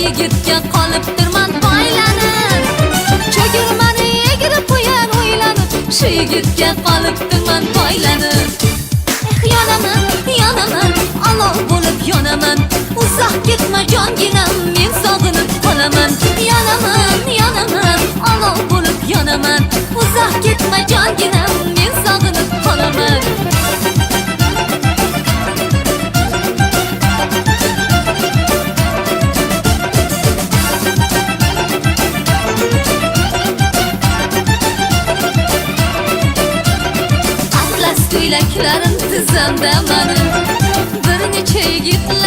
yigitga qolibdirman boylanib. Chegirmani egirib qo'yar o'ylanib, shu yigitga qolibdirman boylanib. Yonaman, yonaman, olov bo'lib yonaman. Uzoq ketma jonginam, men sog'inib qolaman. Yonaman, yonaman, olov bo'lib yonaman. Uzoq ketma jonginam, men sog'inib qolaman. Ko'ylaklarim tizamda mening, bir necha yigitlar